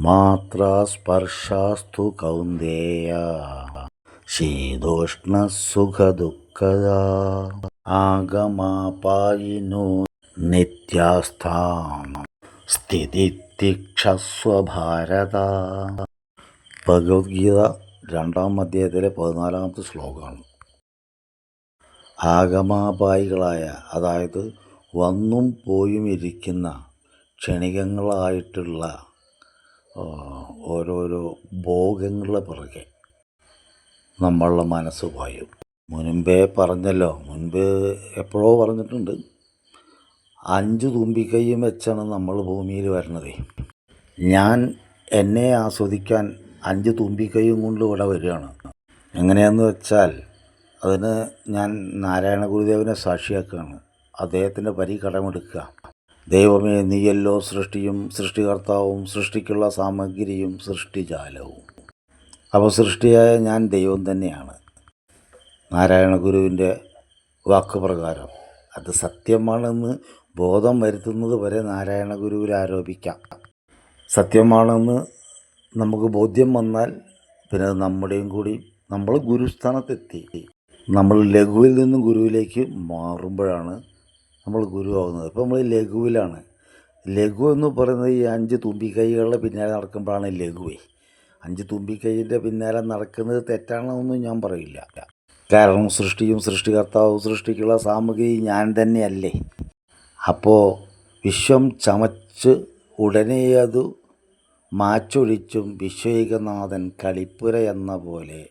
മാത്രാസ്പർശാസ്തു കൗന്ദേയ ശീതോഷ്ണസുഖദുഃഖദാ ആഗമാപായിനോ നിത്യാസ്ഥാം സ്ഥിതിത്തിക്ഷസ്വ ഭാരത. ഭഗവത്ഗീത 2-ാം അധ്യായത്തിലെ 14-ാമത്തെ ശ്ലോകമാണ്. ആഗമാപായികളായ, അതായത് വന്നും പോയും ഇരിക്കുന്ന ക്ഷണികങ്ങളായിട്ടുള്ള ഓരോരോ ഭോഗങ്ങളുടെ പുറകെ നമ്മളുടെ മനസ്സ് പായും. മുൻപേ എപ്പോഴോ പറഞ്ഞിട്ടുണ്ട്, 5 തുമ്പിക്കൈയും വെച്ചാണ് നമ്മൾ ഭൂമിയിൽ വരണത്. ഞാൻ എന്നെ ആസ്വദിക്കാൻ 5 തുമ്പിക്കൈയും കൊണ്ട് ഇവിടെ വരികയാണ്. എങ്ങനെയാണെന്ന് വെച്ചാൽ, അതിന് ഞാൻ നാരായണ ഗുരുദേവനെ സാക്ഷിയാക്കുകയാണ്. അദ്ദേഹത്തിൻ്റെ വരി കടമെടുക്കുക. ദൈവമേ, നീയല്ലോ സൃഷ്ടിയും സൃഷ്ടികർത്താവും സൃഷ്ടിക്കുള്ള സാമഗ്രിയും സൃഷ്ടിജാലവും. അപ്പോൾ സൃഷ്ടിയായ ഞാൻ ദൈവം തന്നെയാണ്. നാരായണ ഗുരുവിൻ്റെ വാക്കുപ്രകാരം അത് സത്യമാണെന്ന് ബോധം വരുത്തുന്നത് വരെ നാരായണ ഗുരുവിൽ ആരോപിക്കാം. സത്യമാണെന്ന് നമുക്ക് ബോധ്യം വന്നാൽ പിന്നെ അത് നമ്മുടെയും കൂടി, നമ്മൾ ഗുരുസ്ഥാനത്തെത്തി. നമ്മൾ ലഘുവിൽ നിന്നും ഗുരുവിലേക്ക് മാറുമ്പോഴാണ് നമ്മൾ ഗുരുവാകുന്നത്. ഇപ്പോൾ നമ്മൾ ലഘുവിലാണ്. ലഘു എന്ന് പറയുന്നത് ഈ 5 തുമ്പിക്കൈകളുടെ പിന്നാലെ നടക്കുമ്പോഴാണ് ലഘുവേ. 5 തുമ്പിക്കൈൻ്റെ പിന്നാലെ നടക്കുന്നത് തെറ്റാണെന്നൊന്നും ഞാൻ പറയില്ല. കാരണം സൃഷ്ടിയും സൃഷ്ടികർത്താവും സൃഷ്ടിക്കുള്ള സാമഗ്രി ഞാൻ തന്നെയല്ലേ. അപ്പോൾ വിശ്വം ചമച്ച് ഉടനെ അത് മാച്ചൊഴിച്ചും വിശ്വൈകനാഥൻ കളിപ്പുര എന്ന പോലെ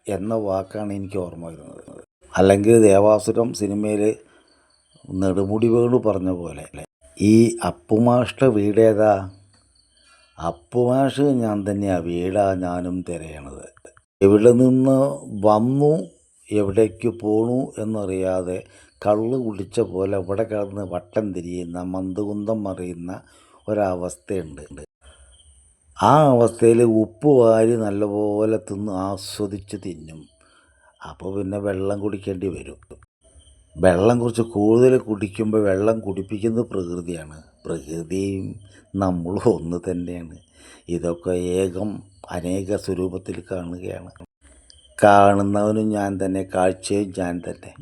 എന്ന വാക്കാണ് എനിക്ക് ഓർമ്മ വരുന്നത്. അല്ലെങ്കിൽ ദേവാസുരം സിനിമയിൽ നെടുമുടി വേണു പറഞ്ഞ പോലെ, ഈ അപ്പുമാഷ്ട വീടേതാ? അപ്പുമാഷ് ഞാൻ തന്നെയാണ്, വീടാ ഞാനും തിരയണത്. എവിടെ നിന്ന് വന്നു എവിടേക്ക് പോണു എന്നറിയാതെ കള്ള് കുടിച്ച പോലെ ഇവിടെ കിടന്ന് വട്ടം തിരിയുന്ന, മന്ദകുന്തം മറിയുന്ന ഒരവസ്ഥയുണ്ട്. ആ അവസ്ഥയിൽ ഉപ്പ് വാരി നല്ലപോലെ തിന്ന് ആസ്വദിച്ച് തിന്നും. അപ്പോൾ പിന്നെ വെള്ളം കുടിക്കേണ്ടി വരും. വെള്ളം കുറച്ച് കൂടുതൽ കുടിക്കുമ്പോൾ വെള്ളം കുടിപ്പിക്കുന്നത് പ്രകൃതിയാണ്. പ്രകൃതിയും നമ്മളും ഒന്ന് തന്നെയാണ്. ഇതൊക്കെ അനേക സ്വരൂപത്തിൽ കാണുകയാണ്. കാണുന്നവനും ഞാൻ തന്നെ, കാഴ്ചയും ഞാൻ തന്നെ.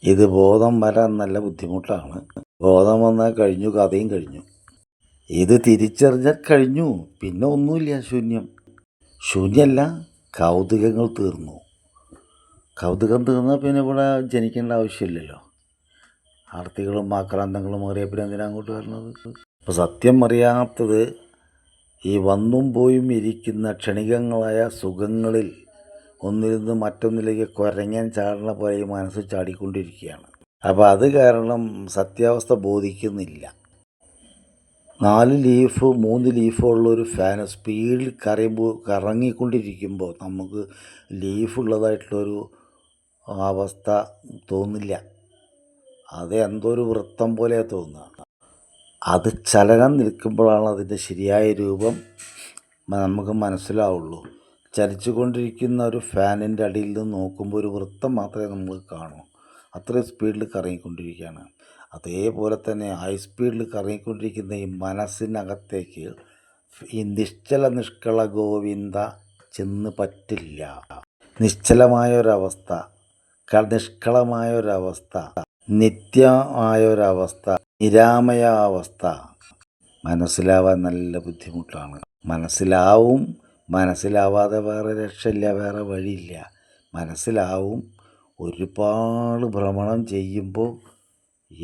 ഇത് ബോധം വരാൻ നല്ല ബുദ്ധിമുട്ടാണ്. ബോധം വന്നാൽ കഴിഞ്ഞു, കഥയും കഴിഞ്ഞു. ഇത് തിരിച്ചറിഞ്ഞാൽ കഴിഞ്ഞു, പിന്നെ ഒന്നുമില്ല. ശൂന്യമല്ല, കൗതുകങ്ങൾ തീർന്നു. കൗതുകം തീർന്നാൽ പിന്നെ ഇവിടെ ജനിക്കേണ്ട ആവശ്യമില്ലല്ലോ. ആർത്തികളും ആക്രാന്തങ്ങളും മാറിയ പിന്നെ എന്തിനാ അങ്ങോട്ട് വരുന്നത്? അപ്പോൾ സത്യം അറിയാത്തത് ഈ വന്നും പോയും ഇരിക്കുന്ന ക്ഷണികങ്ങളായ സുഖങ്ങളിൽ ഒന്നിൽ നിന്ന് മറ്റൊന്നിലേക്ക് കുരങ്ങൻ ചാടണ പോലെ ഈ മനസ്സ് ചാടിക്കൊണ്ടിരിക്കുകയാണ്. അപ്പോൾ അത് കാരണം സത്യാവസ്ഥ ബോധിക്കുന്നില്ല. 4 ലീഫ് 3 ലീഫുള്ളൊരു ഫാൻ സ്പീഡിൽ കറങ്ങിക്കൊണ്ടിരിക്കുമ്പോൾ നമുക്ക് ലീഫുള്ളതായിട്ടുള്ളൊരു അവസ്ഥ തോന്നില്ല. അത് എന്തോ ഒരു വൃത്തം പോലെ തോന്നുക. അത് ചലനം നിൽക്കുമ്പോഴാണ് അതിൻ്റെ ശരിയായ രൂപം നമുക്ക് മനസ്സിലാവുള്ളൂ. ചലിച്ചുകൊണ്ടിരിക്കുന്ന ഒരു ഫാനിൻ്റെ അടിയിൽ നിന്ന് നോക്കുമ്പോൾ ഒരു വൃത്തം മാത്രമേ നമ്മൾ കാണൂ. അത്രയും സ്പീഡിൽ കറങ്ങിക്കൊണ്ടിരിക്കുകയാണ്. അതേപോലെ തന്നെ ഹൈ സ്പീഡിൽ കറങ്ങിക്കൊണ്ടിരിക്കുന്ന ഈ മനസ്സിനകത്തേക്ക് ഈ നിഷ്കള ഗോവിന്ദ ചെന്ന് പറ്റില്ല. നിശ്ചലമായൊരവസ്ഥ, നിഷ്കളമായൊരവസ്ഥ, നിത്യമായൊരവസ്ഥ, നിരാമയാവസ്ഥ മനസ്സിലാവാൻ നല്ല ബുദ്ധിമുട്ടാണ്. മനസ്സിലാവാതെ വേറെ രക്ഷയില്ല, വേറെ വഴിയില്ല. മനസ്സിലാവും. ഒരുപാട് ഭ്രമണം ചെയ്യുമ്പോൾ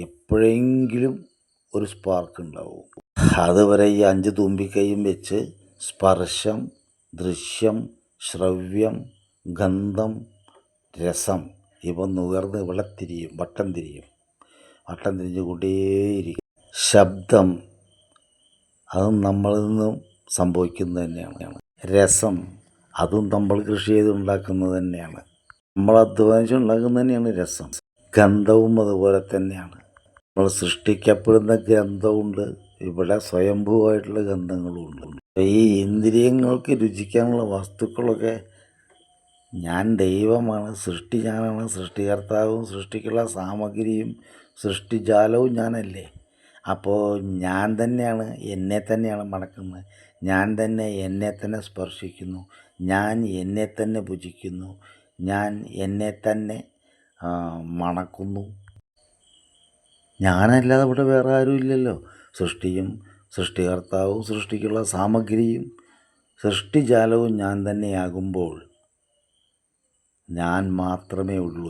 എപ്പോഴെങ്കിലും ഒരു സ്പാർക്ക് ഉണ്ടാവും. അതുവരെ ഈ 5 തുമ്പിക്കൈയും വെച്ച് സ്പർശം, ദൃശ്യം, ശ്രവ്യം, ഗന്ധം, രസം ഇവ നുകർന്ന് വട്ടം തിരിഞ്ഞു കൊണ്ടേയിരിക്കും. ശബ്ദം, അതും നമ്മളിൽ നിന്നും സംഭവിക്കുന്നത് തന്നെയാണ്. രസം, അതും നമ്മൾ കൃഷി ചെയ്തുണ്ടാക്കുന്നത് തന്നെയാണ്. നമ്മൾ അധ്വാനിച്ചുണ്ടാക്കുന്നത് തന്നെയാണ് രസം. ഗന്ധവും അതുപോലെ തന്നെയാണ്. നമ്മൾ സൃഷ്ടിക്കപ്പെടുന്ന ഗന്ധമുണ്ട്, ഇവിടെ സ്വയംഭൂവായിട്ടുള്ള ഗന്ധങ്ങളുമുണ്ട്. ഈ ഇന്ദ്രിയങ്ങൾക്ക് രുചിക്കാനുള്ള വസ്തുക്കളൊക്കെ ഞാൻ ദൈവമാണ്, സൃഷ്ടി ഞാനാണ്, സൃഷ്ടികർത്താവും സൃഷ്ടിക്കുള്ള സാമഗ്രിയും സൃഷ്ടിജാലവും ഞാനല്ലേ. അപ്പോൾ ഞാൻ തന്നെയാണ് എന്നെ തന്നെയാണ് മണക്കുന്നത്, ഞാൻ തന്നെ എന്നെ തന്നെ സ്പർശിക്കുന്നു, ഞാൻ എന്നെ തന്നെ ഭുജിക്കുന്നു, ഞാൻ എന്നെ തന്നെ മണക്കുന്നു. ഞാനല്ലാതെ ഇവിടെ വേറെ ആരും ഇല്ലല്ലോ. സൃഷ്ടിയും സൃഷ്ടികർത്താവും സൃഷ്ടിക്കുള്ള സാമഗ്രിയും സൃഷ്ടിജാലവും ഞാൻ തന്നെയാകുമ്പോൾ ഞാൻ മാത്രമേ ഉള്ളൂ,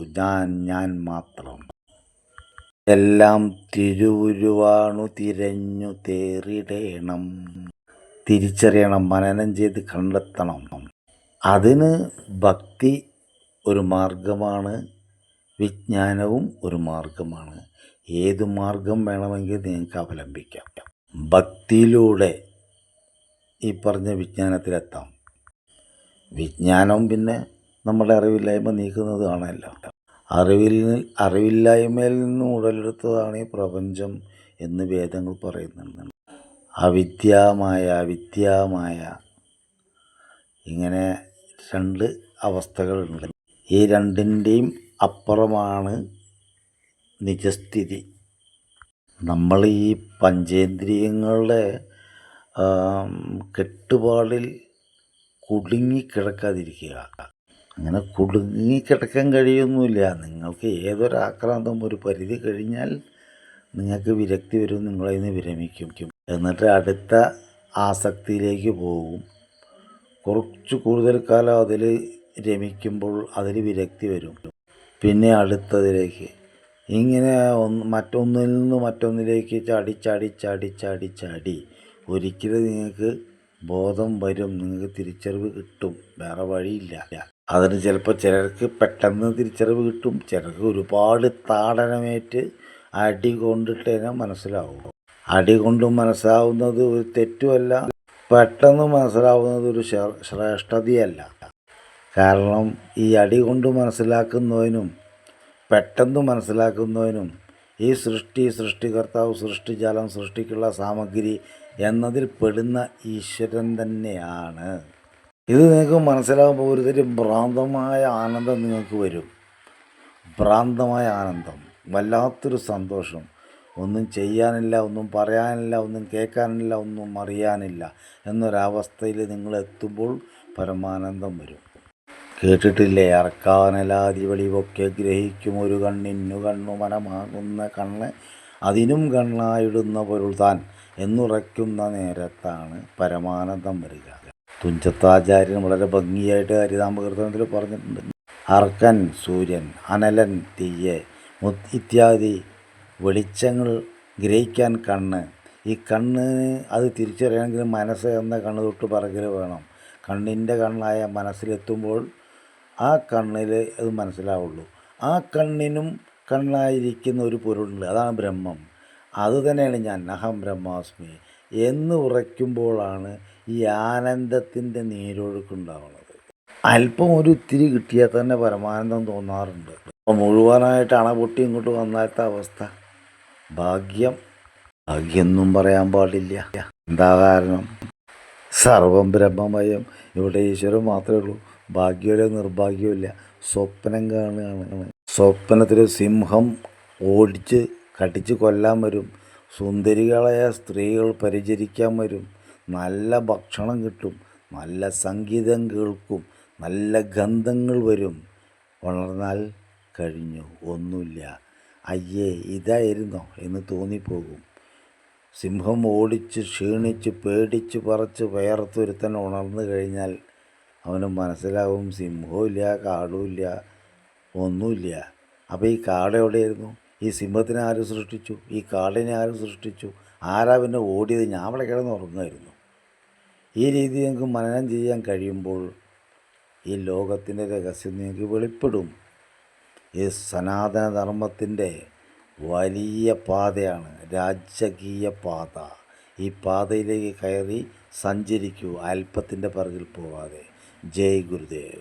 ഞാൻ മാത്രം. എല്ലാം തിരുവുരുവാണു തിരഞ്ഞു തേറിടേണം, തിരിച്ചറിയണം, മനനം ചെയ്ത് കണ്ടെത്തണം. അതിന് ഭക്തി ഒരു മാർഗമാണ്, വിജ്ഞാനവും ഒരു മാർഗമാണ്. ഏതു മാർഗം വേണമെങ്കിൽ നിങ്ങൾക്ക് അവലംബിക്കാം. ഭക്തിയിലൂടെ ഈ പറഞ്ഞ വിജ്ഞാനത്തിലെത്താം. വിജ്ഞാനം പിന്നെ നമ്മുടെ അറിവില്ലായ്മ നീക്കുന്നതാണല്ലോ. അറിവില്ലായ്മയിൽ നിന്നും ഉടലെടുത്തതാണ് ഈ പ്രപഞ്ചം എന്ന് വേദങ്ങൾ പറയുന്നുണ്ട്. വിദ്യാമായ ഇങ്ങനെ രണ്ട് അവസ്ഥകളുണ്ട്. ഈ രണ്ടിൻ്റെയും അപ്പുറമാണ് നിജസ്ഥിതി. നമ്മൾ ഈ പഞ്ചേന്ദ്രിയങ്ങളുടെ കെട്ടുപാടിൽ കുടുങ്ങിക്കിടക്കാതിരിക്കുക. അങ്ങനെ കുടുങ്ങിക്കിടക്കാൻ കഴിയൊന്നുമില്ല. നിങ്ങൾക്ക് ഏതൊരാക്രാന്തം ഒരു പരിധി കഴിഞ്ഞാൽ നിങ്ങൾക്ക് വിരക്തി വരും, നിങ്ങളതിൽ നിന്ന് വിരമിക്കും. എന്നിട്ട് അടുത്ത ആസക്തിയിലേക്ക് പോകും. കുറച്ച് കൂടുതൽ കാലം അതിൽ രമിക്കുമ്പോൾ അതിൽ വിരക്തി വരും, പിന്നെ അടുത്തതിലേക്ക്. ഇങ്ങനെ മറ്റൊന്നിൽ നിന്ന് മറ്റൊന്നിലേക്ക് ചാടി ഒരിക്കലും നിങ്ങൾക്ക് ബോധം വരും, നിങ്ങൾക്ക് തിരിച്ചറിവ് കിട്ടും. വേറെ വഴിയില്ല. അതിന് ചിലപ്പോൾ ചിലർക്ക് പെട്ടെന്ന് തിരിച്ചറിവ് കിട്ടും, ചിലർക്ക് ഒരുപാട് താടനമേറ്റ് അടി കൊണ്ടിട്ട് തന്നെ മനസ്സിലാവും. അടി കൊണ്ട് മനസ്സിലാവുന്നത് ഒരു തെറ്റുമല്ല, പെട്ടെന്ന് മനസ്സിലാവുന്നത് ഒരു ശ്രേഷ്ഠതയല്ല. കാരണം ഈ അടി കൊണ്ട് മനസ്സിലാക്കുന്നവനും പെട്ടെന്ന് മനസ്സിലാക്കുന്നവനും ഈ സൃഷ്ടികർത്താവ്, സൃഷ്ടിജാലം, സൃഷ്ടിക്കുള്ള സാമഗ്രി എന്നതിൽ പെടുന്ന ഈശ്വരൻ തന്നെയാണ്. ഇത് നിങ്ങൾക്ക് മനസ്സിലാകുമ്പോൾ ഒരുതരം ഭ്രാന്തമായ ആനന്ദം നിങ്ങൾക്ക് വരും. ഭ്രാന്തമായ ആനന്ദം, വല്ലാത്തൊരു സന്തോഷം. ഒന്നും ചെയ്യാനില്ല, ഒന്നും പറയാനില്ല, ഒന്നും കേൾക്കാനില്ല, ഒന്നും അറിയാനില്ല എന്നൊരവസ്ഥയിൽ നിങ്ങൾ എത്തുമ്പോൾ പരമാനന്ദം വരും. കേട്ടിട്ടില്ലേ, അറക്കാനലാതി വെളിവൊക്കെ ഗ്രഹിക്കും ഒരു കണ്ണിന്നു കണ്ണു മനമാകുന്ന കണ്ണ് അതിനും കണ്ണായിടുന്ന പൊരുൾ താൻ എന്നുറയ്ക്കുന്ന നേരത്താണ് പരമാനന്ദം വരിക. തുഞ്ചത്താചാര്യൻ വളരെ ഭംഗിയായിട്ട് ഹരിനാമകീർത്തനത്തിൽ പറഞ്ഞിട്ടുണ്ട്. അർക്കൻ സൂര്യൻ, അനലൻ തീയ് ഇത്യാദി വെളിച്ചങ്ങൾ ഗ്രഹിക്കാൻ കണ്ണ്. ഈ കണ്ണിന് അത് തിരിച്ചറിയണമെങ്കിൽ മനസ്സ് എന്ന കണ്ണ് തൊട്ട് പറകൽ വേണം. കണ്ണിൻ്റെ കണ്ണായ മനസ്സിലെത്തുമ്പോൾ ആ കണ്ണിൽ അത് മനസ്സിലാവുള്ളൂ. ആ കണ്ണിനും കണ്ണായിരിക്കുന്ന ഒരു പൊരുളുണ്ട്, അതാണ് ബ്രഹ്മം. അത് തന്നെയാണ് ഞാൻ, അഹം ബ്രഹ്മാസ്മി എന്ന് ഉറയ്ക്കുമ്പോഴാണ് ഈ ആനന്ദത്തിൻ്റെ നീരൊഴുക്കുണ്ടാവുന്നത്. അല്പം ഒരു ഇത്തിരി കിട്ടിയാൽ തന്നെ പരമാനന്ദം തോന്നാറുണ്ട്. അപ്പോൾ മുഴുവനായിട്ട് അണപൊട്ടി ഇങ്ങോട്ട് വന്നാലത്തെ അവസ്ഥ ഭാഗ്യം. ഭാഗ്യമൊന്നും പറയാൻ പാടില്ല. എന്താ കാരണം? സർവം ബ്രഹ്മമയം. ഇവിടെ ഈശ്വരൻ മാത്രമേ ഉള്ളൂ. ഭാഗ്യമില്ല, നിർഭാഗ്യമില്ല. സ്വപ്നം കാണുകയാണ്. സ്വപ്നത്തിൽ സിംഹം ഓടിച്ച് കടിച്ച് കൊല്ലാൻ വരും, സുന്ദരികളായ സ്ത്രീകൾ പരിചരിക്കാൻ വരും, നല്ല ഭക്ഷണം കിട്ടും, നല്ല സംഗീതം കേൾക്കും, നല്ല ഗന്ധങ്ങൾ വരും. വളർന്നാൽ കഴിഞ്ഞു, ഒന്നുമില്ല. അയ്യേ ഇതായിരുന്നോ എന്ന് തോന്നിപ്പോകും. സിംഹം ഓടിച്ച് ക്ഷീണിച്ച് പേടിച്ച് പറച്ച് വേർത്തൊരുത്തൻ ഉണർന്നു കഴിഞ്ഞാൽ അവന് മനസ്സിലാവും സിംഹവുമില്ല, കാടുമില്ല, ഒന്നുമില്ല. അപ്പോൾ ഈ കാട് എവിടെയായിരുന്നു? ഈ സിംഹത്തിനെ ആര് സൃഷ്ടിച്ചു? ഈ കാടിനെ ആര് സൃഷ്ടിച്ചു? ആരാ പിന്നെ ഓടിയത്? ഞാൻ അവിടെ കിടന്ന് ഉറങ്ങുമായിരുന്നു. ഈ രീതി നിങ്ങൾക്ക് മനനം ചെയ്യാൻ കഴിയുമ്പോൾ ഈ ലോകത്തിൻ്റെ രഹസ്യം നിങ്ങൾക്ക് വെളിപ്പെടും. ഈ സനാതന ധർമ്മത്തിൻ്റെ വലിയ പാതയാണ് രാജകീയ പാത. ഈ പാതയിലേക്ക് കയറി സഞ്ചരിക്കൂ, അല്പത്തിൻ്റെ പിറകിൽ പോവാതെ. ജയ് ഗുരുദേവ്.